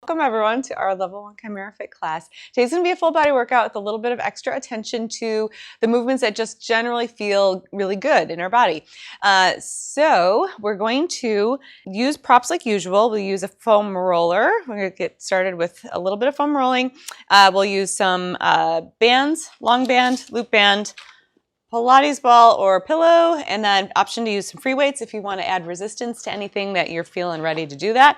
welcome everyone to our level 1 ChimeraFit class. Today's going to be a full body workout with a little bit of extra attention to the movements that just generally feel really good in our body. So we're going to use props like usual. We'll use a foam roller. We're going to get started with a little bit of foam rolling. We'll use some bands, long band, loop band, Pilates ball or pillow, and then option to use some free weights if you want to add resistance to anything that you're feeling ready to do that.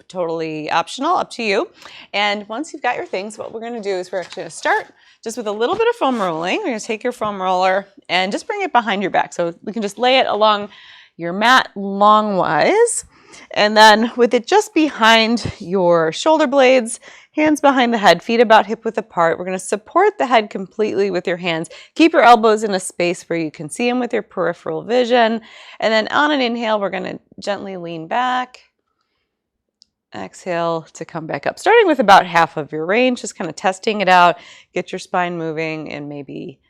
Totally optional, up to you. And once you've got your things, what we're going to do is we're actually going to start just with a little bit of foam rolling. We're going to take your foam roller and just bring it behind your back. So we can just lay it along your mat longwise. And then with it just behind your shoulder blades, hands behind the head, feet about hip width apart. We're going to support the head completely with your hands. Keep your elbows in a space where you can see them with your peripheral vision. And then on an inhale, we're going to gently lean back. Exhale to come back up, starting with about half of your range, just kind of testing it out. Get your spine moving in maybe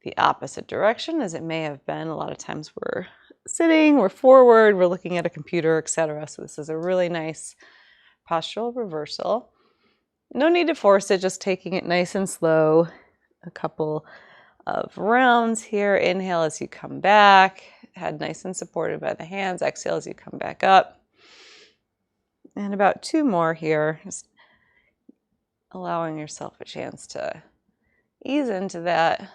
the opposite direction as it may have been. A lot of times we're sitting, we're forward, we're looking at a computer, etc. So this is a really nice postural reversal. No need to force it, just taking it nice and slow. A couple of rounds here. Inhale as you come back, head nice and supported by the hands. Exhale as you come back up. And about 2 more here, just allowing yourself a chance to ease into that.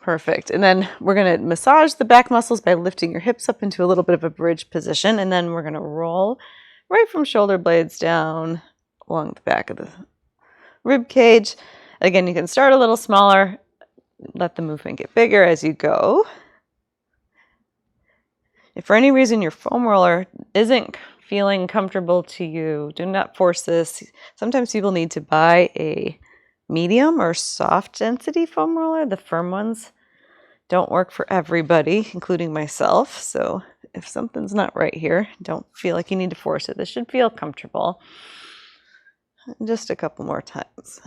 Perfect. And then we're going to massage the back muscles by lifting your hips up into a little bit of a bridge position. And then we're going to roll right from shoulder blades down along the back of the rib cage. Again, you can start a little smaller. Let the movement get bigger as you go. If for any reason your foam roller isn't feeling comfortable to you, do not force this. Sometimes people need to buy a medium or soft density foam roller. The firm ones don't work for everybody, including myself. So if something's not right here, don't feel like you need to force it. This should feel comfortable. Just a couple more times.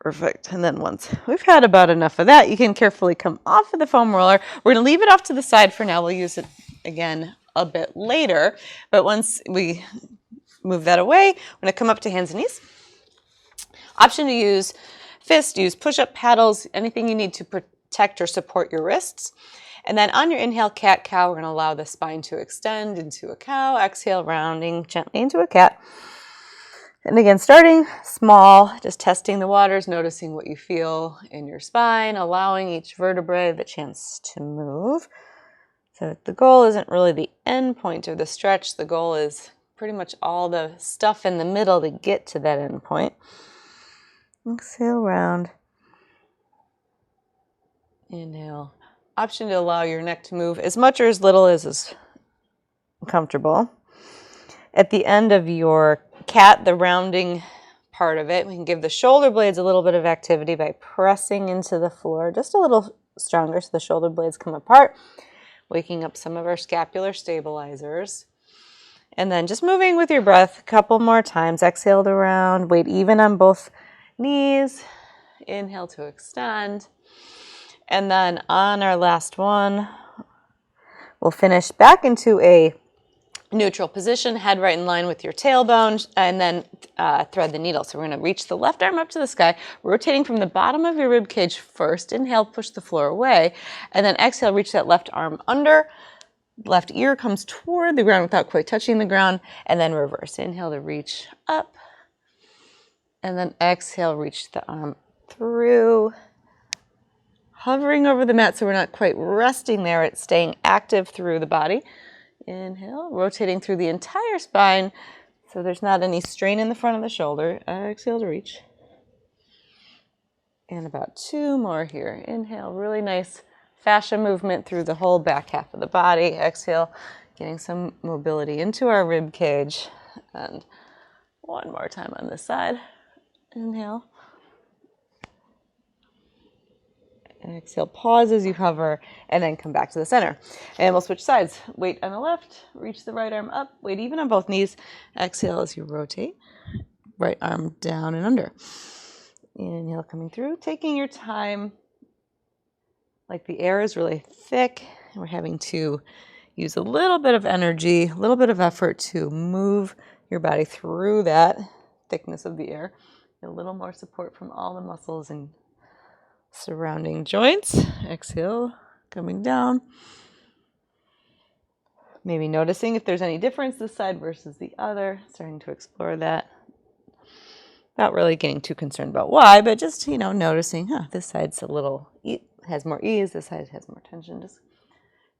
Perfect. And then once we've had about enough of that, you can carefully come off of the foam roller. We're going to leave it off to the side for now. We'll use it again a bit later. But once we move that away, I'm going to come up to hands and knees. Option to use fist, use push-up paddles, anything you need to protect or support your wrists. And then on your inhale, cat-cow, we're going to allow the spine to extend into a cow. Exhale, rounding gently into a cat. And again, starting small, just testing the waters, noticing what you feel in your spine, allowing each vertebrae the chance to move. So the goal isn't really the end point of the stretch. The goal is pretty much all the stuff in the middle to get to that end point. Exhale, round. Inhale. Option to allow your neck to move as much or as little as is comfortable. At the end of your cat, the rounding part of it, we can give the shoulder blades a little bit of activity by pressing into the floor just a little stronger so the shoulder blades come apart, waking up some of our scapular stabilizers. And then just moving with your breath a couple more times. Exhale to round, weight even on both knees. Inhale to extend. And then on our last one, we'll finish back into a neutral position, head right in line with your tailbone, and then thread the needle. So we're going to reach the left arm up to the sky, rotating from the bottom of your rib cage first. Inhale, push the floor away, and then exhale, reach that left arm under. Left ear comes toward the ground without quite touching the ground, and then reverse. Inhale to reach up, and then exhale, reach the arm through. Hovering over the mat so we're not quite resting there. It's staying active through the body. Inhale, rotating through the entire spine so there's not any strain in the front of the shoulder. Exhale to reach. And about 2 more here. Inhale, really nice fascia movement through the whole back half of the body. Exhale, getting some mobility into our rib cage. And 1 more time on this side. Inhale. Exhale, pause as you hover, and then come back to the center. And we'll switch sides. Weight on the left, reach the right arm up, weight even on both knees. Exhale as you rotate, right arm down and under. Inhale, coming through, taking your time. Like the air is really thick, and we're having to use a little bit of energy, a little bit of effort to move your body through that thickness of the air. Get a little more support from all the muscles and surrounding joints. Exhale, coming down. Maybe noticing if there's any difference this side versus the other, starting to explore that. Not really getting too concerned about why, but just, noticing, this side's a little, has more ease, this side has more tension. Just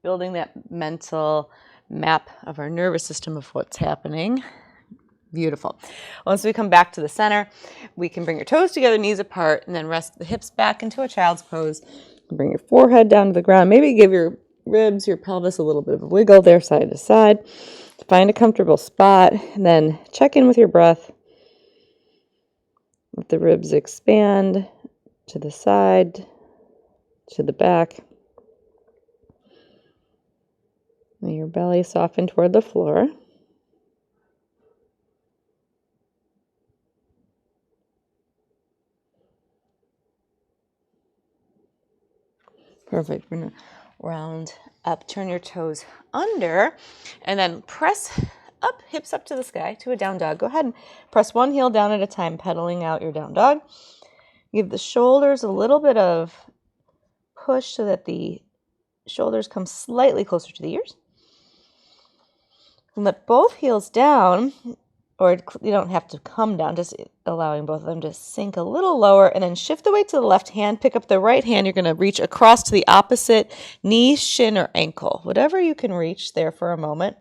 building that mental map of our nervous system of what's happening. Beautiful. Once we come back to the center, we can bring your toes together, knees apart, and then rest the hips back into a child's pose. Bring your forehead down to the ground. Maybe give your ribs, your pelvis a little bit of a wiggle there, side to side. Find a comfortable spot, and then check in with your breath. Let the ribs expand to the side, to the back. Let your belly soften toward the floor. Perfect. We're going to round up, turn your toes under, and then press up, hips up to the sky to a down dog. Go ahead and press one heel down at a time, pedaling out your down dog. Give the shoulders a little bit of push so that the shoulders come slightly closer to the ears. And let both heels down, or you don't have to come down, just allowing both of them to sink a little lower, and then shift the weight to the left hand. Pick up the right hand. You're going to reach across to the opposite knee, shin, or ankle. Whatever you can reach there for a moment.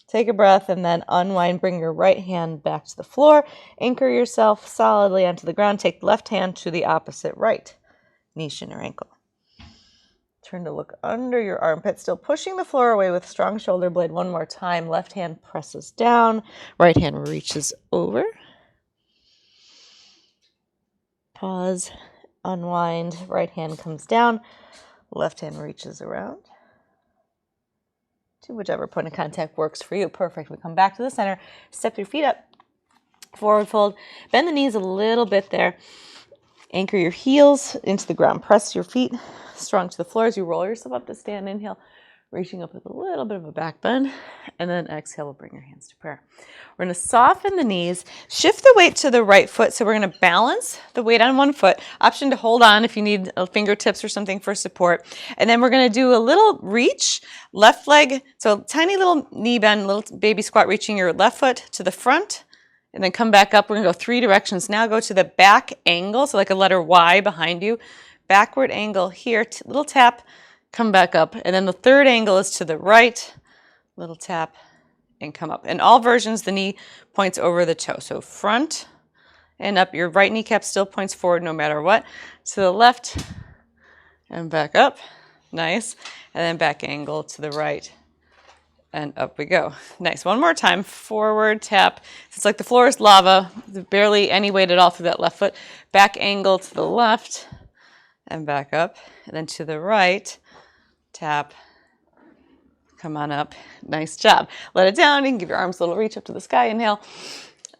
Take a breath and then unwind. Bring your right hand back to the floor. Anchor yourself solidly onto the ground. Take the left hand to the opposite right knee, shin, or ankle. Turn to look under your armpit, still pushing the floor away with strong shoulder blade. One more time. Left hand presses down. Right hand reaches over. Pause. Unwind. Right hand comes down. Left hand reaches around to whichever point of contact works for you. Perfect. We come back to the center. Step your feet up. Forward fold. Bend the knees a little bit there. Anchor your heels into the ground. Press your feet strong to the floor as you roll yourself up to stand. Inhale, reaching up with a little bit of a back bend. And then exhale, we'll bring your hands to prayer. We're going to soften the knees. Shift the weight to the right foot. So we're going to balance the weight on one foot. Option to hold on if you need fingertips or something for support. And then we're going to do a little reach. Left leg, so tiny little knee bend, little baby squat, reaching your left foot to the front. And then come back up. We're going to go three directions. Now go to the back angle, so like a letter Y behind you. Backward angle here, little tap, come back up. And then the third angle is to the right, little tap, and come up. In all versions, the knee points over the toe. So front and up. Your right kneecap still points forward no matter what. To the left and back up. Nice. And then back angle to the right. And up we go. Nice. One more time. Forward tap. It's like the floor is lava. Barely any weight at all through that left foot. Back angle to the left and back up. And then to the right. Tap. Come on up. Nice job. Let it down. You can give your arms a little reach up to the sky. Inhale.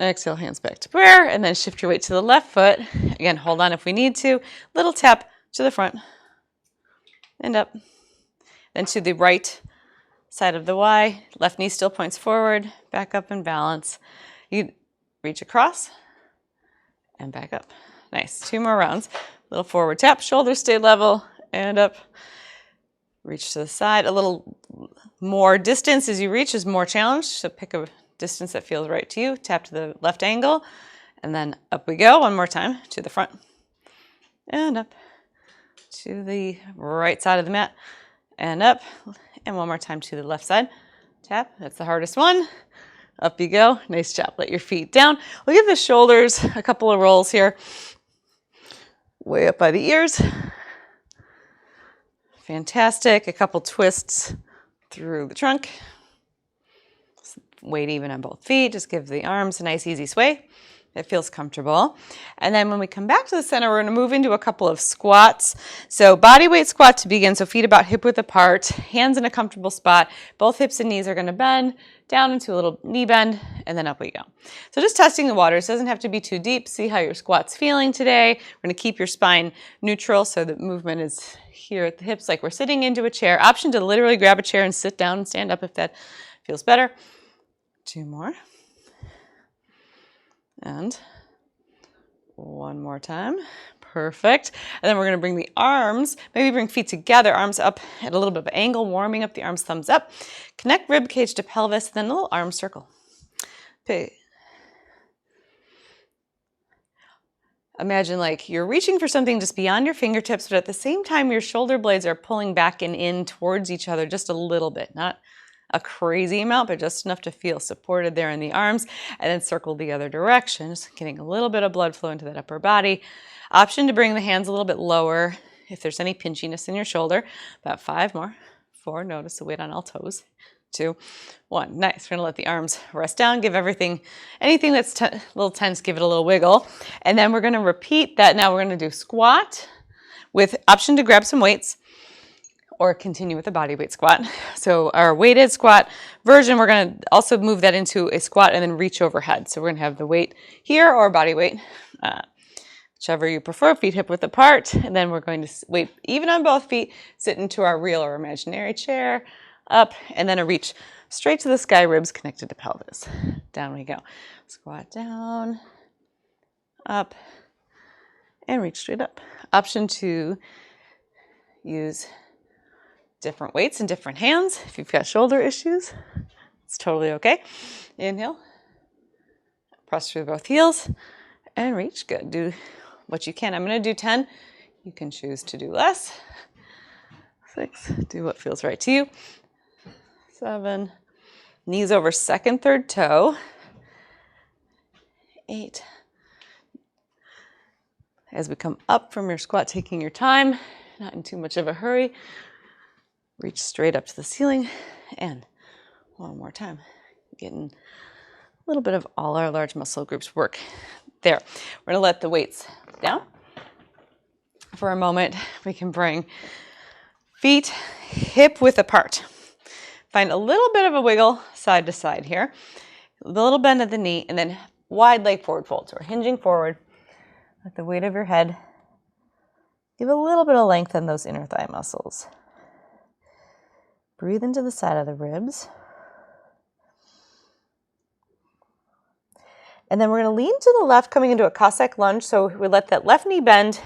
Exhale, hands back to prayer. And then shift your weight to the left foot. Again, hold on if we need to. Little tap to the front. And up. Then to the right side of the Y, left knee still points forward, back up and balance. You reach across and back up. Nice. Two more rounds. Little forward tap, shoulders stay level and up. Reach to the side. A little more distance as you reach is more challenge. So pick a distance that feels right to you. Tap to the left angle and then up we go. One more time to the front and up to the right side of the mat and up. And one more time to the left side. Tap, that's the hardest one. Up you go. Nice job. Let your feet down. We'll give the shoulders a couple of rolls here. Way up by the ears. Fantastic. A couple twists through the trunk. Weight even on both feet. Just give the arms a nice easy sway. it feels comfortable. And then when we come back to the center, we're going to move into a couple of squats. So body weight squat to begin. So feet about hip width apart, hands in a comfortable spot. Both hips and knees are going to bend down into a little knee bend, and then up we go. So just testing the waters. Doesn't have to be too deep. See how your squat's feeling today. We're going to keep your spine neutral so that movement is here at the hips like we're sitting into a chair. Option to literally grab a chair and sit down and stand up if that feels better. 2 more. And 1 more time. Perfect. And then we're going to bring the arms, maybe bring feet together, arms up at a little bit of an angle, warming up the arms, thumbs up. Connect rib cage to pelvis, then a little arm circle. Okay. Imagine like you're reaching for something just beyond your fingertips, but at the same time your shoulder blades are pulling back and in towards each other just a little bit, not a crazy amount, but just enough to feel supported there in the arms, and then circle the other direction, just getting a little bit of blood flow into that upper body. Option to bring the hands a little bit lower if there's any pinchiness in your shoulder. About 5 more. 4, notice the weight on all toes. 2, 1. Nice. We're going to let the arms rest down. Give everything, anything that's a little tense, give it a little wiggle. And then we're going to repeat that. Now we're going to do squat with option to grab some weights, or continue with a body weight squat. So our weighted squat version, we're going to also move that into a squat and then reach overhead. So we're going to have the weight here or body weight, whichever you prefer, feet hip width apart. And then we're going to weight even on both feet, sit into our real or imaginary chair, up, and then a reach straight to the sky, ribs connected to pelvis. Down we go. Squat down, up, and reach straight up. Option to use different weights in different hands. If you've got shoulder issues, it's totally okay. Inhale, press through both heels, and reach. Good. Do what you can. I'm going to do 10. You can choose to do less. 6. Do what feels right to you. 7. Knees over second, third toe. 8. As we come up from your squat, taking your time, not in too much of a hurry. Reach straight up to the ceiling, and 1 more time. Getting a little bit of all our large muscle groups work there. We're going to let the weights down for a moment. We can bring feet hip width apart. Find a little bit of a wiggle side to side here. A little bend at the knee, and then wide leg forward fold. So we're hinging forward. Let the weight of your head give a little bit of length in those inner thigh muscles. Breathe into the side of the ribs. And then we're going to lean to the left, coming into a Cossack lunge. So we let that left knee bend,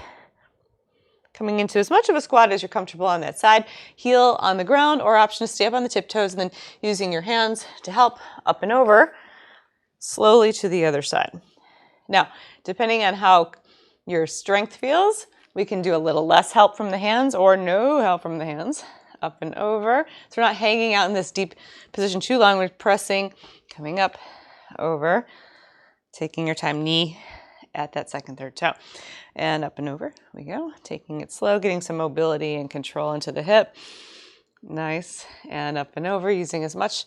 coming into as much of a squat as you're comfortable on that side. Heel on the ground, or option to stay up on the tiptoes, and then using your hands to help up and over, slowly to the other side. Now, depending on how your strength feels, we can do a little less help from the hands or no help from the hands. Up and over. So we're not hanging out in this deep position too long. We're pressing, coming up, over, taking your time, knee at that second, third toe. And up and over we go. Taking it slow, getting some mobility and control into the hip. Nice. And up and over, using as much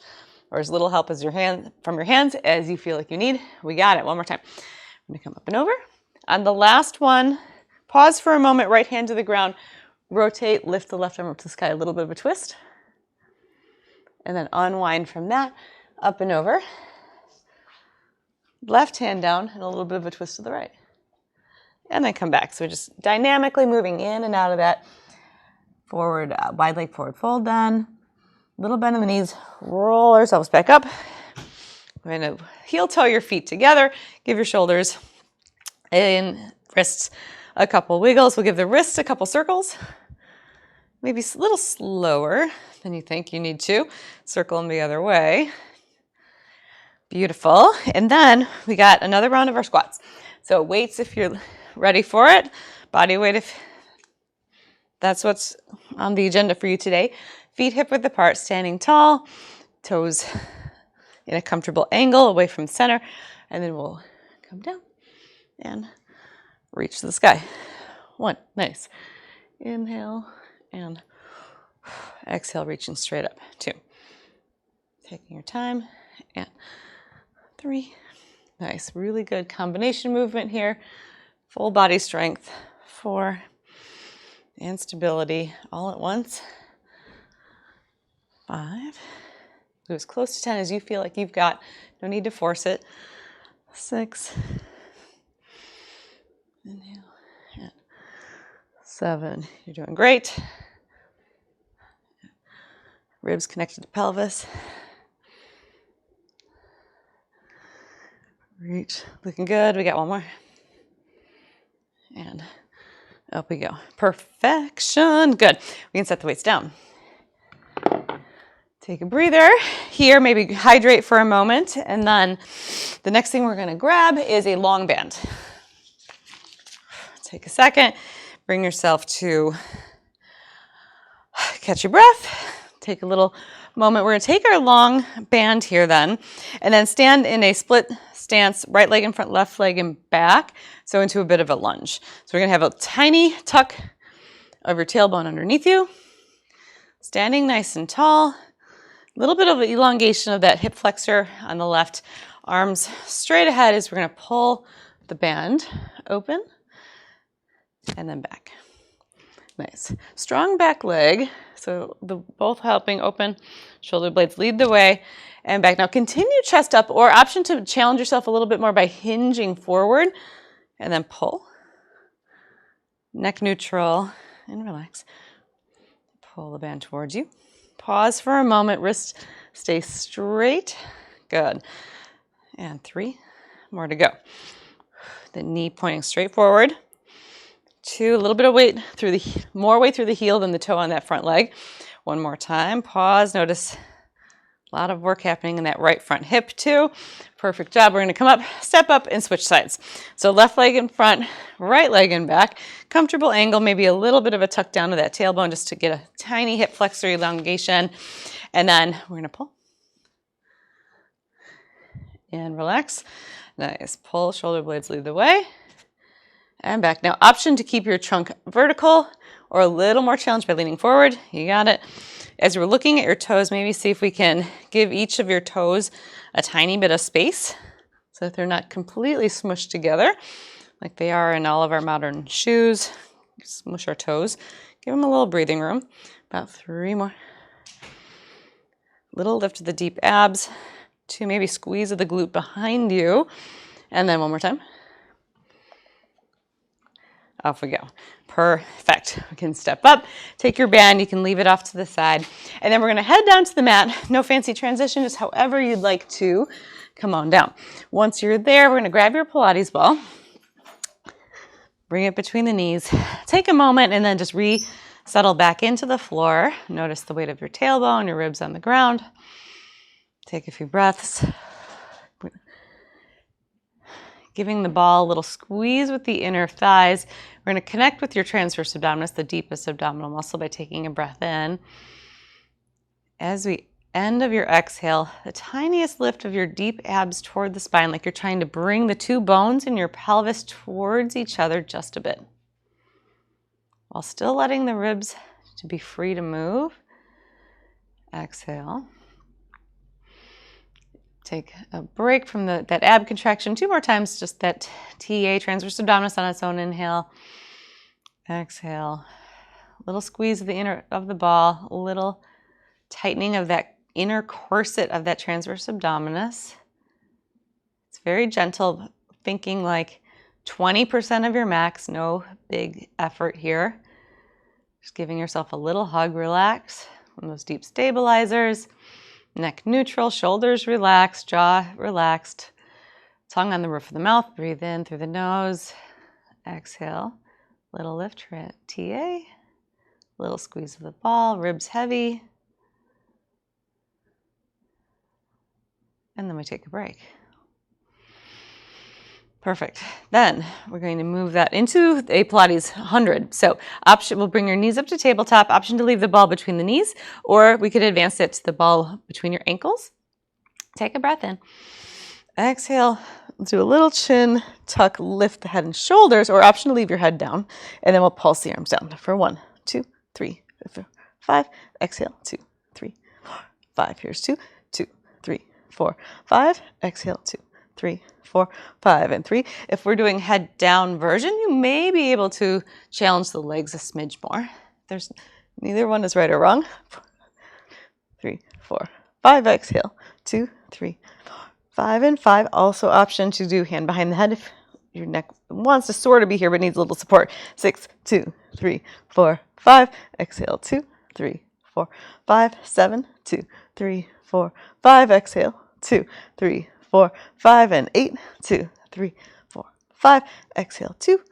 or as little help as from your hands as you feel like you need. We got it. 1 more time. I'm going to come up and over. On the last one, pause for a moment, right hand to the ground. Rotate, lift the left arm up to the sky, a little bit of a twist. And then unwind from that, up and over. Left hand down, and a little bit of a twist to the right. And then come back. So we're just dynamically moving in and out of that forward, wide leg forward fold done. Little bend in the knees, roll ourselves back up. We're going to heel toe your feet together. Give your shoulders and wrists a couple wiggles. We'll give the wrists a couple circles. Maybe a little slower than you think you need to. Circle them the other way. Beautiful. And then we got another round of our squats. So weights if you're ready for it. Body weight if that's what's on the agenda for you today. Feet hip width apart, standing tall. Toes in a comfortable angle away from center. And then we'll come down and reach to the sky. 1, nice. Inhale and exhale, reaching straight up. 2, taking your time, and 3, Nice, really good combination movement here. Full body strength, 4, and stability all at once. 5, do as close to 10 as you feel like you've got. No need to force it. 6, inhale, and 7, you're doing great. Ribs connected to pelvis. Reach, looking good. We got one more. And up we go. Perfection. Good. We can set the weights down. Take a breather here, maybe hydrate for a moment. And then the next thing we're going to grab is a long band. Take a second. Bring yourself to catch your breath. Take a little moment. We're going to take our long band here then, and then stand in a split stance, right leg in front, left leg in back, so into a bit of a lunge. So we're going to have a tiny tuck of your tailbone underneath you, standing nice and tall, a little bit of an elongation of that hip flexor on the left, arms straight ahead as we're going to pull the band open and then back. Nice. Strong back leg, so both helping open, shoulder blades lead the way, and back. Now continue chest up, or option to challenge yourself a little bit more by hinging forward, and then pull. Neck neutral, and relax. Pull the band towards you. Pause for a moment, wrist stay straight. Good. And 3 more to go. The knee pointing straight forward. 2, a little bit of weight more weight through the heel than the toe on that front leg. One more time, pause, notice a lot of work happening in that right front hip too. Perfect job. We're going to come up, step up, and switch sides. So left leg in front, right leg in back. Comfortable angle, maybe a little bit of a tuck down to that tailbone just to get a tiny hip flexor elongation. And then we're going to pull. And relax. Nice. Pull, shoulder blades lead the way. And back. Now, option to keep your trunk vertical or a little more challenged by leaning forward. You got it. As we're looking at your toes, maybe see if we can give each of your toes a tiny bit of space so that they're not completely smushed together like they are in all of our modern shoes. Smush our toes. Give them a little breathing room. About 3 more. Little lift of the deep abs. 2, maybe squeeze of the glute behind you. And then one more time. Off we go. Perfect. We can step up, take your band, you can leave it off to the side, and then we're going to head down to the mat. No fancy transition, just however you'd like to come on down. Once you're there, we're going to grab your Pilates ball, bring it between the knees, take a moment, and then just settle back into the floor. Notice the weight of your tailbone, your ribs on the ground. Take a few breaths. Giving the ball a little squeeze with the inner thighs. We're going to connect with your transverse abdominis, the deepest abdominal muscle, by taking a breath in. As we end of your exhale, the tiniest lift of your deep abs toward the spine, like you're trying to bring the 2 bones in your pelvis towards each other just a bit, while still letting the ribs to be free to move. Exhale. Take a break from that ab contraction 2 more times, just that TA, transverse abdominis, on its own inhale. Exhale. A little squeeze of the inner of the ball, a little tightening of that inner corset of that transverse abdominis. It's very gentle, thinking like 20% of your max, no big effort here. Just giving yourself a little hug, relax. One of those deep stabilizers. Neck neutral, shoulders relaxed, jaw relaxed. Tongue on the roof of the mouth. Breathe in through the nose. Exhale. Little lift, TA. Little squeeze of the ball, ribs heavy. And then we take a break. Perfect. Then we're going to move that into a Pilates 100. So option, we'll bring your knees up to tabletop. Option to leave the ball between the knees, or we could advance it to the ball between your ankles. Take a breath in. Exhale. Let's do a little chin tuck, lift the head and shoulders, or option to leave your head down. And then we'll pulse the arms down for 1, 2, 3, 4, 5. Exhale, 2, 3, 4, 5. Here's 2, 2, 3, 4, 5. Exhale, 2, 3, 4, 5, and 3. If we're doing head down version, you may be able to challenge the legs a smidge more. There's neither one is right or wrong. 3, 4, 5, exhale, 2, 3, 4, 5, and 5. Also option to do hand behind the head if your neck wants to sort of be here but needs a little support. 6, 2, 3, 4, 5, exhale, 2, 3, 4, 5, 7, 2, 3, 4, 5, exhale, 2, 3, 4, 5, and 8, 2, 3, 4, 5, exhale, 2, 3,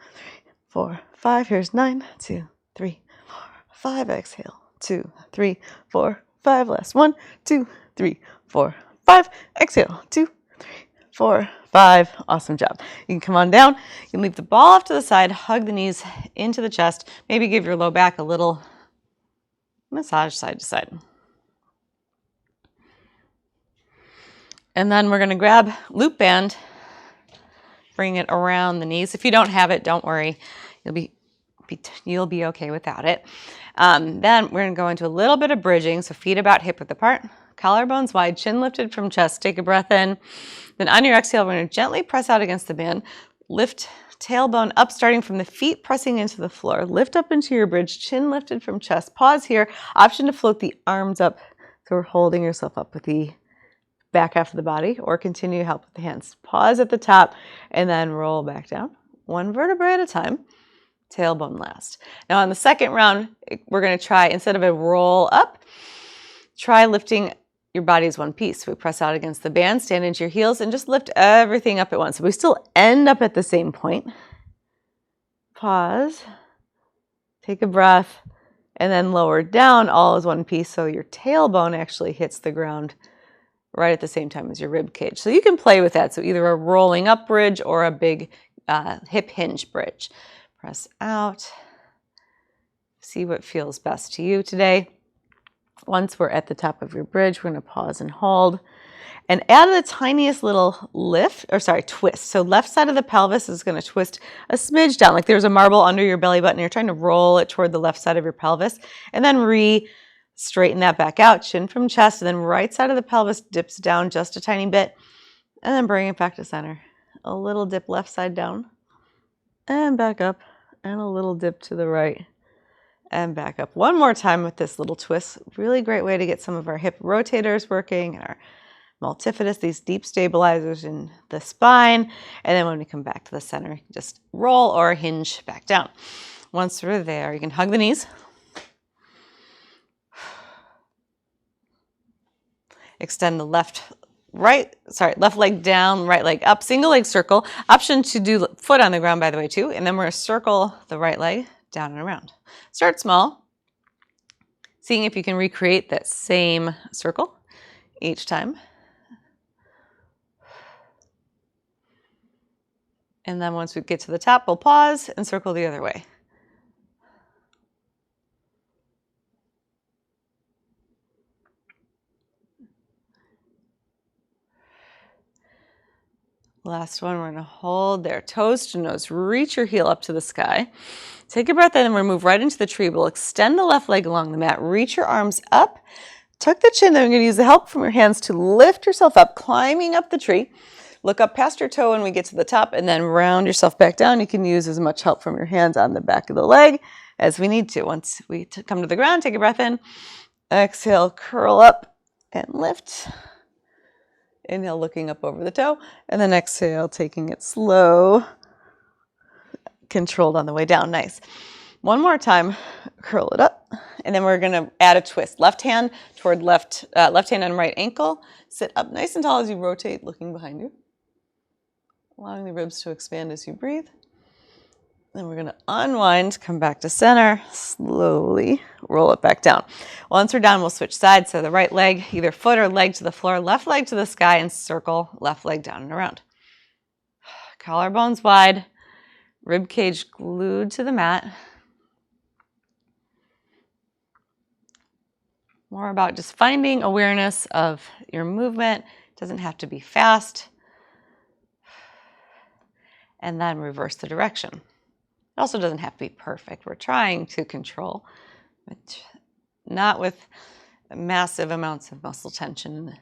4, 5, here's 9, 2, 3, 4, 5, exhale, 2, 3, 4, 5, last 1, 2, 3, 4, 5, exhale, 2, 3, 4, 5, awesome job. You can come on down, you can leave the ball off to the side, hug the knees into the chest, maybe give your low back a little massage side to side. And then we're going to grab loop band, bring it around the knees. If you don't have it, don't worry. You'll be okay without it. Then we're going to go into a little bit of bridging. So feet about hip width apart, collarbones wide, chin lifted from chest. Take a breath in. Then on your exhale, we're going to gently press out against the band. Lift tailbone up, starting from the feet, pressing into the floor. Lift up into your bridge, chin lifted from chest. Pause here. Option to float the arms up. So we're holding yourself up with the back half of the body, or continue to help with the hands. Pause at the top and then roll back down. One vertebrae at a time. Tailbone last. Now on the second round, we're going to try, instead of a roll up, try lifting your body as one piece. We press out against the band, stand into your heels, and just lift everything up at once. So we still end up at the same point. Pause. Take a breath. And then lower down all as one piece so your tailbone actually hits the ground right at the same time as your rib cage. So you can play with that. So either a rolling up bridge or a big hip hinge bridge. Press out. See what feels best to you today. Once we're at the top of your bridge, we're going to pause and hold. And add the tiniest little twist. So left side of the pelvis is going to twist a smidge down. Like there's a marble under your belly button. You're trying to roll it toward the left side of your pelvis. And then straighten that back out, chin from chest, and then right side of the pelvis dips down just a tiny bit, and then bring it back to center. A little dip left side down, and back up, and a little dip to the right, and back up. One more time with this little twist. Really great way to get some of our hip rotators working, and our multifidus, these deep stabilizers in the spine, and then when we come back to the center, you can just roll or hinge back down. Once we're there, you can hug the knees. Extend the left leg down, right leg up, single leg circle. Option to do foot on the ground, by the way, too. And then we're going to circle the right leg down and around. Start small, seeing if you can recreate that same circle each time. And then once we get to the top, we'll pause and circle the other way. Last one, we're going to hold there. Toes to nose. Reach your heel up to the sky. Take a breath in and we'll move right into the tree. We'll extend the left leg along the mat. Reach your arms up. Tuck the chin. Then we're going to use the help from your hands to lift yourself up, climbing up the tree. Look up past your toe when we get to the top and then round yourself back down. You can use as much help from your hands on the back of the leg as we need to. Once we come to the ground, take a breath in. Exhale, curl up and lift. Inhale, looking up over the toe, and then exhale, taking it slow, controlled on the way down. Nice. One more time, curl it up, and then we're going to add a twist. Left hand toward left hand on right ankle. Sit up nice and tall as you rotate, looking behind you, allowing the ribs to expand as you breathe. Then we're going to unwind, come back to center, slowly roll it back down. Once we're down, we'll switch sides. So the right leg, either foot or leg to the floor, left leg to the sky, and circle left leg down and around. Collarbones wide, rib cage glued to the mat. More about just finding awareness of your movement. It doesn't have to be fast. And then reverse the direction. It also doesn't have to be perfect. We're trying to control, but not with massive amounts of muscle tension.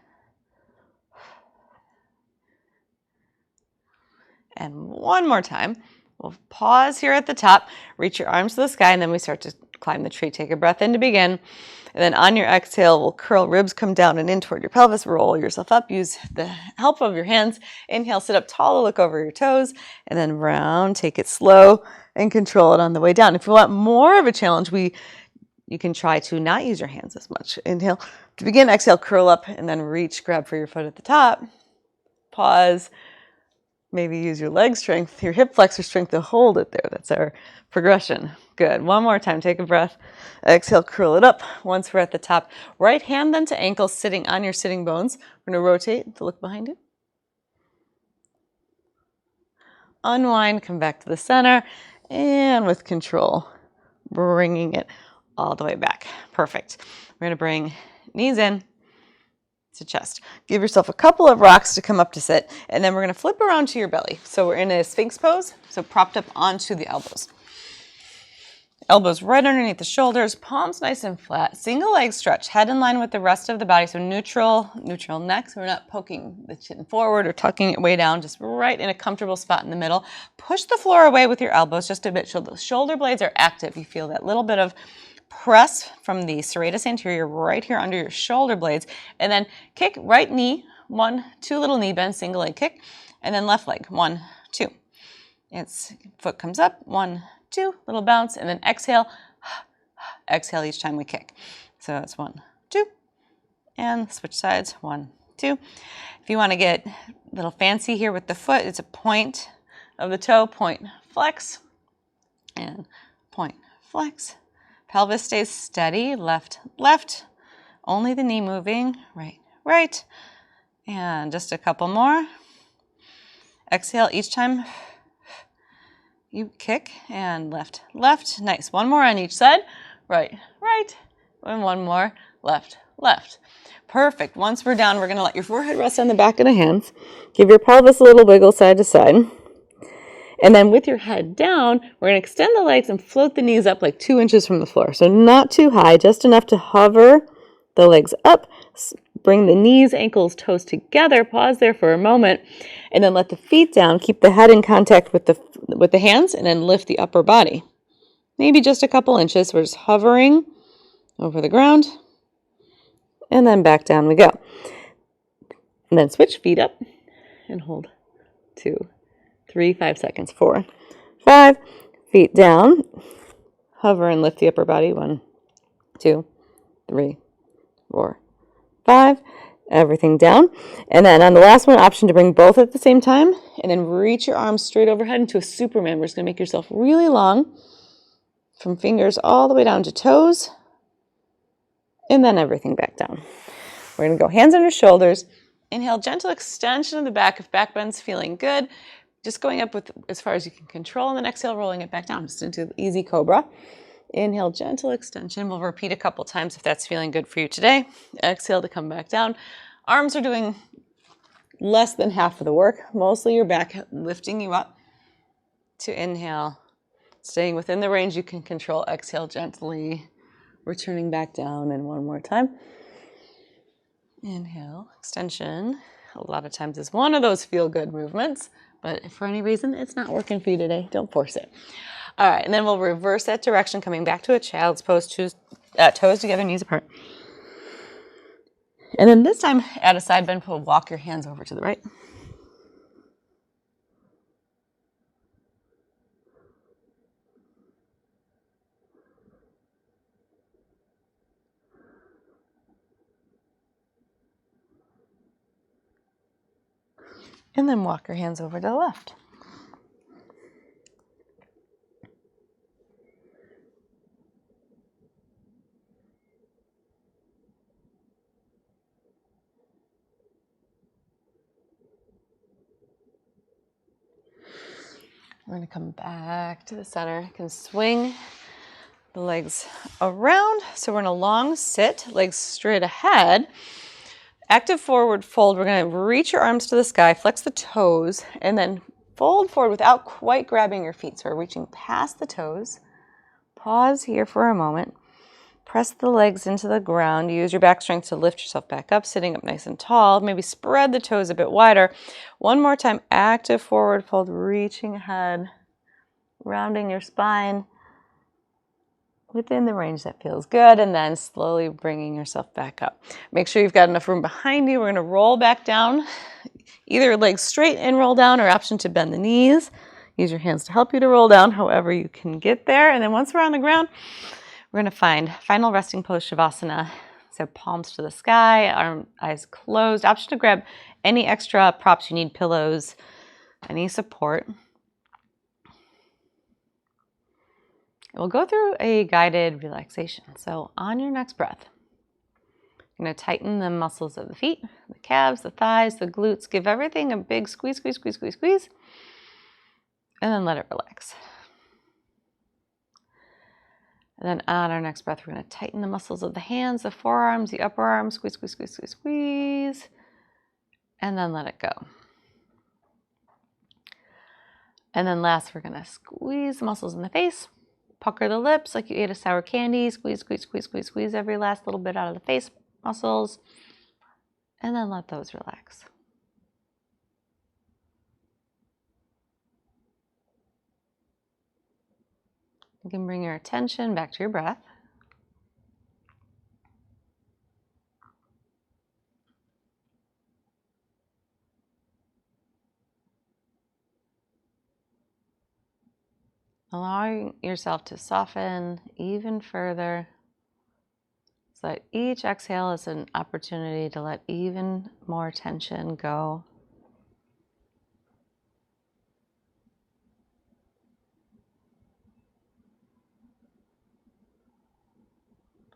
And one more time. We'll pause here at the top, reach your arms to the sky, and then we start to climb the tree. Take a breath in to begin. And then on your exhale, we'll curl, ribs come down and in toward your pelvis, roll yourself up, use the help of your hands. Inhale, sit up tall, look over your toes, and then round, take it slow and control it on the way down. If you want more of a challenge, you can try to not use your hands as much. Inhale to begin, exhale, curl up, and then reach, grab for your foot at the top. Pause. Maybe use your leg strength, your hip flexor strength to hold it there. That's our progression. Good. One more time. Take a breath. Exhale, curl it up. Once we're at the top, right hand then to ankle, sitting on your sitting bones. We're going to rotate to look behind you. Unwind, come back to the center, and with control, bringing it all the way back. Perfect. We're going to bring knees in to chest. Give yourself a couple of rocks to come up to sit, and then we're going to flip around to your belly. So we're in a Sphinx pose, so propped up onto the elbows. Elbows right underneath the shoulders, palms nice and flat. Single leg stretch, head in line with the rest of the body, so neutral neck, so we're not poking the chin forward or tucking it way down, just right in a comfortable spot in the middle. Push the floor away with your elbows just a bit so the shoulder blades are active. You feel that little bit of press from the serratus anterior right here under your shoulder blades, and then kick right knee, 1, 2 little knee bends, single leg kick, and then left leg, 1, 2. It's foot comes up, 1, 2, little bounce, and then exhale, exhale each time we kick. So it's 1, 2, and switch sides, 1, 2. If you want to get a little fancy here with the foot, it's a point of the toe, point, flex, and point, flex. Pelvis stays steady, left, left. Only the knee moving, right, right. And just a couple more. Exhale each time you kick, and left, left. Nice. One more on each side. Right, right. And one more. Left, left. Perfect. Once we're down, we're going to let your forehead rest on the back of the hands. Give your pelvis a little wiggle side to side. And then with your head down, we're going to extend the legs and float the knees up like 2 inches from the floor. So not too high, just enough to hover the legs up. Bring the knees, ankles, toes together. Pause there for a moment. And then let the feet down. Keep the head in contact with the hands, and then lift the upper body. Maybe just a couple inches. We're just hovering over the ground. And then back down we go. And then switch feet up and hold. 2, 3, 5 seconds. 4, 5. Feet down. Hover and lift the upper body. 1, 2, 3, 4, 5. Everything down. And then on the last one, option to bring both at the same time. And then reach your arms straight overhead into a Superman. We're just going to make yourself really long. From fingers all the way down to toes. And then everything back down. We're going to go hands under shoulders. Inhale, gentle extension of the back. If back bend's feeling good, just going up with as far as you can control. And then exhale, rolling it back down. Just into easy cobra. Inhale, gentle extension. We'll repeat a couple times if that's feeling good for you today. Exhale to come back down. Arms are doing less than half of the work. Mostly your back lifting you up. To inhale, staying within the range you can control. Exhale gently, returning back down. And one more time. Inhale, extension. A lot of times it's one of those feel-good movements, but if for any reason it's not working for you today, don't force it. All right, and then we'll reverse that direction, coming back to a child's pose, toes together, knees apart. And then this time, add a side bend, we'll walk your hands over to the right. And then walk your hands over to the left. We're going to come back to the center. You can swing the legs around. So we're in a long sit, legs straight ahead. Active forward fold. We're going to reach your arms to the sky, flex the toes, and then fold forward without quite grabbing your feet. So we're reaching past the toes. Pause here for a moment. Press the legs into the ground. Use your back strength to lift yourself back up, sitting up nice and tall. Maybe spread the toes a bit wider. One more time, active forward fold, reaching ahead, rounding your spine within the range that feels good, and then slowly bringing yourself back up. Make sure you've got enough room behind you. We're going to roll back down, either legs straight and roll down, or option to bend the knees. Use your hands to help you to roll down, however you can get there. And then once we're on the ground, we're going to find final resting pose, Shavasana. So palms to the sky, eyes closed. Option to grab any extra props you need, pillows, any support. We'll go through a guided relaxation. So on your next breath, you're going to tighten the muscles of the feet, the calves, the thighs, the glutes. Give everything a big squeeze, squeeze, squeeze, squeeze, squeeze. And then let it relax. And then on our next breath, we're going to tighten the muscles of the hands, the forearms, the upper arms. Squeeze, squeeze, squeeze, squeeze, squeeze. And then let it go. And then last, we're going to squeeze the muscles in the face. Pucker the lips like you ate a sour candy. Squeeze, squeeze, squeeze, squeeze, squeeze every last little bit out of the face muscles. And then let those relax. You can bring your attention back to your breath. Allowing yourself to soften even further, so that each exhale is an opportunity to let even more tension go.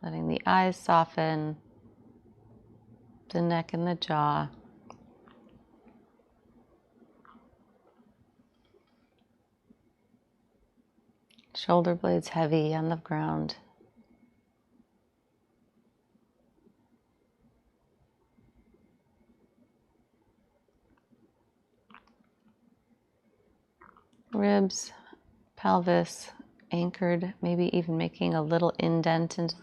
Letting the eyes soften, the neck and the jaw. Shoulder blades heavy on the ground. Ribs, pelvis anchored, maybe even making a little indent into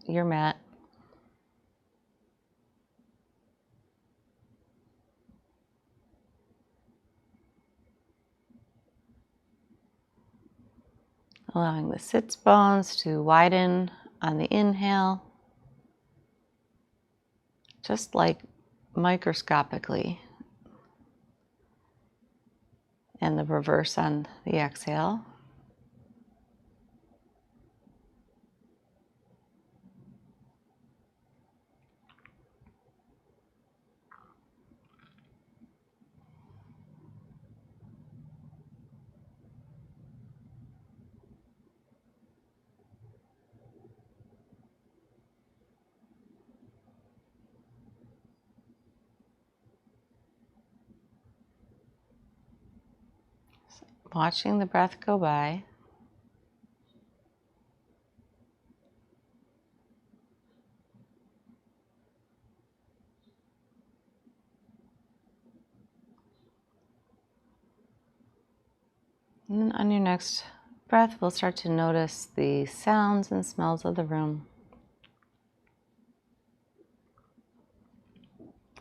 your mat. Allowing the sits bones to widen on the inhale, just like microscopically, and the reverse on the exhale. Watching the breath go by. And then on your next breath, we'll start to notice the sounds and smells of the room.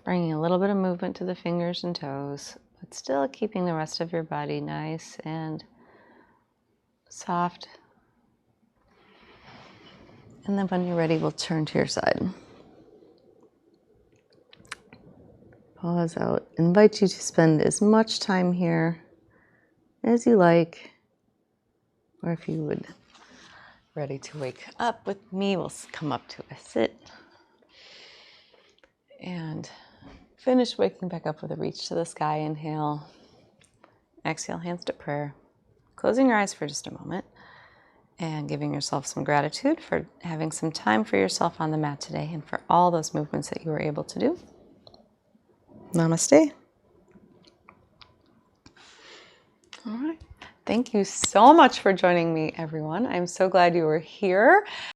Bringing a little bit of movement to the fingers and toes, but still keeping the rest of your body nice and soft. And then when you're ready, we'll turn to your side. Pause out. Invite you to spend as much time here as you like, or if you would ready to wake up with me, we'll come up to a sit and finish waking back up with a reach to the sky. Inhale, exhale, hands to prayer. Closing your eyes for just a moment and giving yourself some gratitude for having some time for yourself on the mat today and for all those movements that you were able to do. Namaste. All right. Thank you so much for joining me, everyone. I'm so glad you were here.